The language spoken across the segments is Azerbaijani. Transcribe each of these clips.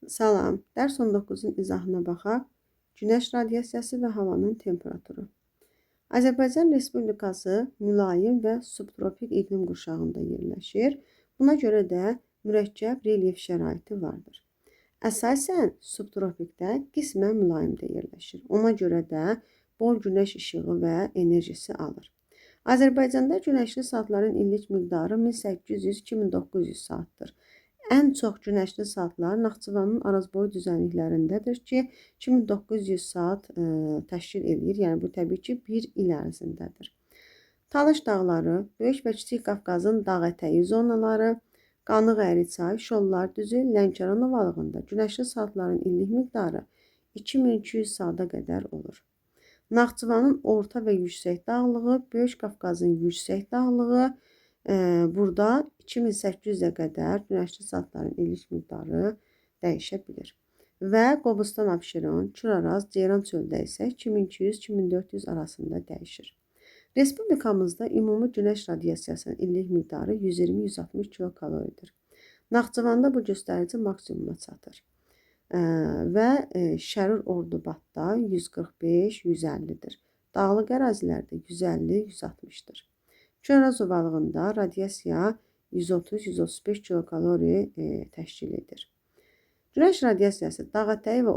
Salam, dərs 19-un izahına baxaq. Günəş radiasiyası və havanın temperaturu. Azərbaycan Respublikası mülayim və subtropik iqlim qurşağında yerləşir. Buna görə də mürəkkəb relyef şəraiti vardır. Əsasən subtropikdə qismən mülayimdə yerləşir. Ona görə də bol günəş işığı və enerjisi alır. Azərbaycanda günəşli saatların illik miqdarı 1800-2900 saatdır. Ən çox günəşli saatlar Naxçıvanın Arazboy düzənliklərindədir ki, 2900 saat təşkil edir. Yəni bu təbii ki, bir il ərzindədir. Talış dağları, Böyük və Kiçik Qafqazın dağ ətəyi zonaları, Qanıq-Əyri çay, Şollar düzü, Lənkəran ovalığında günəşli saatların illik miqdarı 2200 saata qədər olur. Naxçıvanın orta və yüksək dağlığı, Böyük Qafqazın yüksək dağlığı, burada 2800-ə qədər günəşli saatların illik miqdarı dəyişə bilir. Və Qobustan, Abşeron, Kür-Araz, Ceyran çöldə isə 2200-2400 arasında dəyişir. Respublikamızda ümumi günəş radiasiyasının illik miqdarı 120-160 kilokaloridir. Naxçıvanda bu göstərici maksimuma çatır. Və Şərur Ordubadda 145-150-dir. Dağlıq ərazilərdə 150-160-dır. Kür-Araz ovalığında radiasiya 130-135 kilokalori təşkil edir. Günəş radiasiyası dağ ətəyi və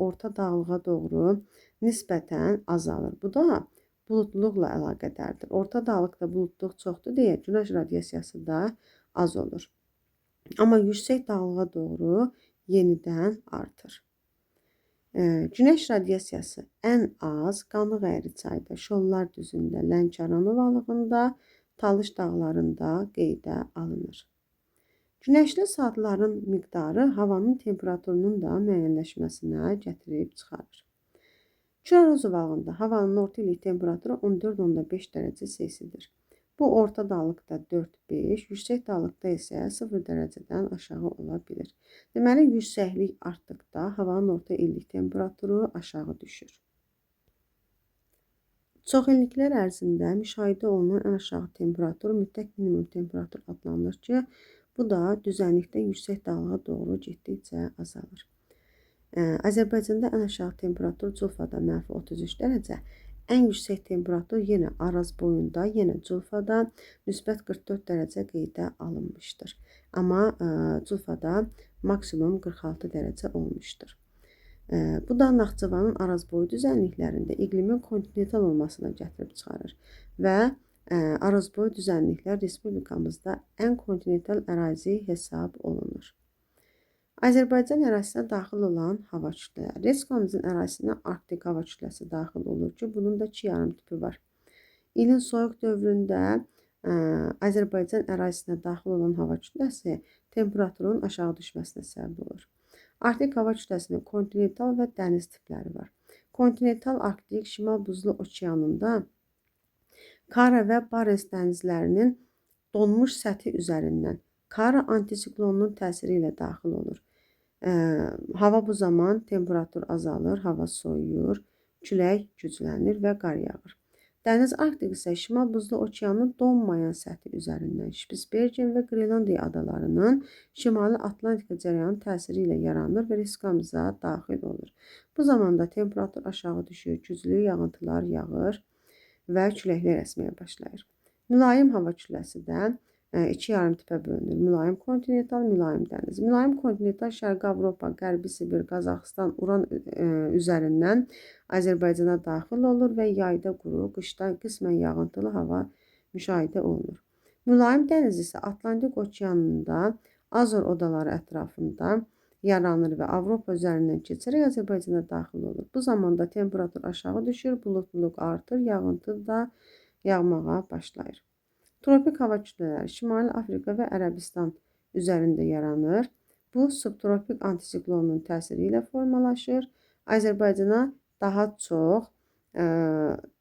orta dağlığa doğru nisbətən azalır. Bu da bulutluluqla əlaqədardır. Orta dağlıqda bulutluq çoxdur deyə günəş radiyasiyası da az olur. Amma yüksək dağlığa doğru yenidən artır. Günəş radiasiyası ən az Qanıq-Əyri çayda, Şollar düzündə, Lənkəran ovalığında, Talış dağlarında qeydə alınır. Günəşli saatların miqdarı havanın temperaturunun da müəyyənləşməsinə gətirib çıxarır. Kür-Araz ovalığında havanın orta illik temperaturu 14-15 dərəcə Selsidir. Bu orta dağlıqda 4-5, yüksək dağlıqda isə 0 dərəcədən aşağı ola bilir. Deməli, yüksəklik artdıqda havanın orta illik temperaturu aşağı düşür. Çox illiklər ərzində müşahidə olunan ən aşağı temperatur mütləq minimum temperatur adlanır ki, bu da düzənlikdən yüksək dağlığa doğru getdikcə azalır. Azərbaycanda ən aşağı temperatur Culfada -33 dərəcə, ən yüksək temperatur yenə Araz boyunda, yenə Culfada müsbət 44 dərəcə qeydə alınmışdır. Amma Culfada maksimum 46 dərəcə olmuşdur. Bu da Naxçıvanın Arazboy düzənliklərində iqlimin kontinental olmasına gətirib çıxarır və Arazboy düzənliklər Respublikamızda ən kontinental ərazi hesab olunur. Azərbaycan ərazisinə daxil olan hava kütlələri. Respublikamızın ərazisinə Arktik hava kütləsi daxil olur ki, bunun da 2 yarım tipi var. İlin soyuq dövründə Azərbaycan ərazisinə daxil olan hava kütləsi temperaturun aşağı düşməsinə səbəb olur. Arktik hava kütləsinin kontinental və dəniz tipləri var. Kontinental Arktik Şimal Buzlu Okeanında Kara və Barens dənizlərinin donmuş səthi üzərindən Kara antisiklonunun təsiri ilə daxil olur. Hava bu zaman temperatur azalır, hava soyuyur, külək güclənir və qar yağır. Dəniz Arktik isə Şimal Buzlu Okeanın donmayan səthi üzərindən Şpitsbergen və Qrenlandiya adalarının Şimali Atlantika cərəyanı təsiri ilə yaranır və Respublikamıza daxil olur. Bu zamanda temperatur aşağı düşür, güclü yağıntılar yağır və küləklər əsməyə başlayır. Mülayim hava kütləsi də 2 yarım tipə bölünür. Mülayim kontinental, mülayim dəniz. Mülayim kontinental Şərqi Avropa, Qərbi Sibir, Qazaxıstan, Uran üzərindən Azərbaycana daxil olur və yayda quru, qışda qismən yağıntılı hava müşahidə olunur. Mülayim dəniz isə Atlantik okeanında Azor odaları ətrafında yaranır və Avropa üzərindən keçərək Azərbaycana daxil olur. Bu zamanda temperatur aşağı düşür, bulutluluq artır, yağıntı da yağmağa başlayır. Tropik hava kütlələri Şimali Afrika və Ərəbistan üzərində yaranır. Bu, subtropik antisiklonun təsiri ilə formalaşır. Azərbaycana daha çox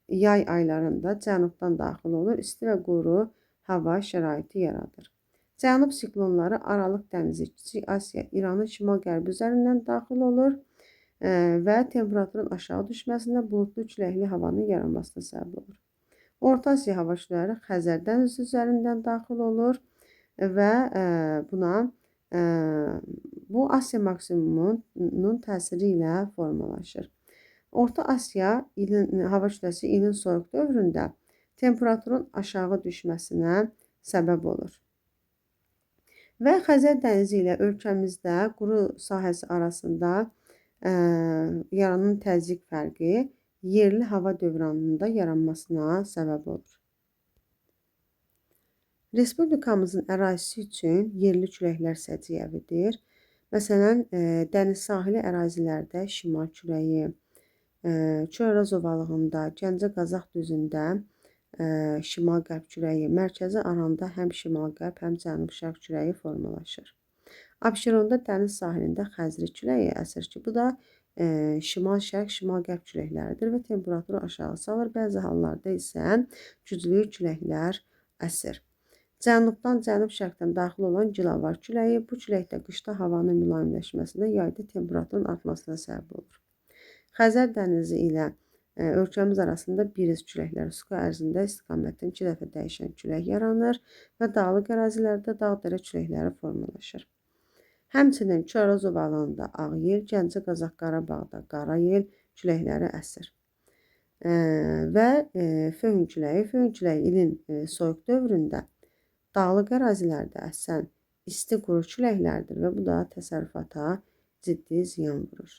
yay aylarında cənubdan daxil olur, isti və quru hava şəraiti yaradır. Cənub siklonları Aralıq dənizi, Kiçik Asiya, İranın şimal-qərbi üzərindən daxil olur və temperaturun aşağı düşməsində buludlu küləkli havanın yaranmasına səbəb olur. Orta Asiya hava kütlələri Xəzər dənizi üzərindən daxil olur və buna ə, bu Asiya maksimumunun təsiri ilə formalaşır. Orta Asiya hava kütləsi ilin soyuq dövründə temperaturun aşağı düşməsinə səbəb olur. Və Xəzər dənizi ilə ölkəmizdə quru sahəsi arasında yaranan təzyiq fərqi yerli hava dövranında yaranmasına səbəb olur. Respublikamızın ərazisi üçün yerli küləklər səciyyəvidir. Məsələn, dəniz sahili ərazilərdə şimal küləyi, Çöhrəz ovalığında, Gəncə-Qazax düzündə şimal-qərb küləyi, mərkəzi aranda həm şimal-qərb, həm cənub-şərq küləyi formalaşır. Abşeronda dəniz sahilində Xəzri küləyi əsir ki, bu da şimal-şərq, şimal-qərb küləkləridir və temperaturu aşağı salır. Bəzi hallarda isə güclü küləklər əsir. Cənubdan, cənub-şərqdən daxil olan Gilavar küləyi, bu külək də qışda havanın mülayimləşməsinə, yayda temperaturun artmasına səbəb olur. Xəzər dənizi ilə ölkəmiz arasında biriz küləkləri suku ərzində istiqamətdən 2 dəfə dəyişən külək yaranır və dağlıq ərazilərdə dağ-dərə küləkləri formalaşır. Həmçinin Çöhrəz ovalığında ağ yel, Gəncə-Qazax Qarabağda qara yel küləkləri əsir. Və fövün küləyi ilin soyuq dövründə dağlıq ərazilərdə əsən isti quru küləklərdir və bu da təsərrüfata ciddi ziyan vurur.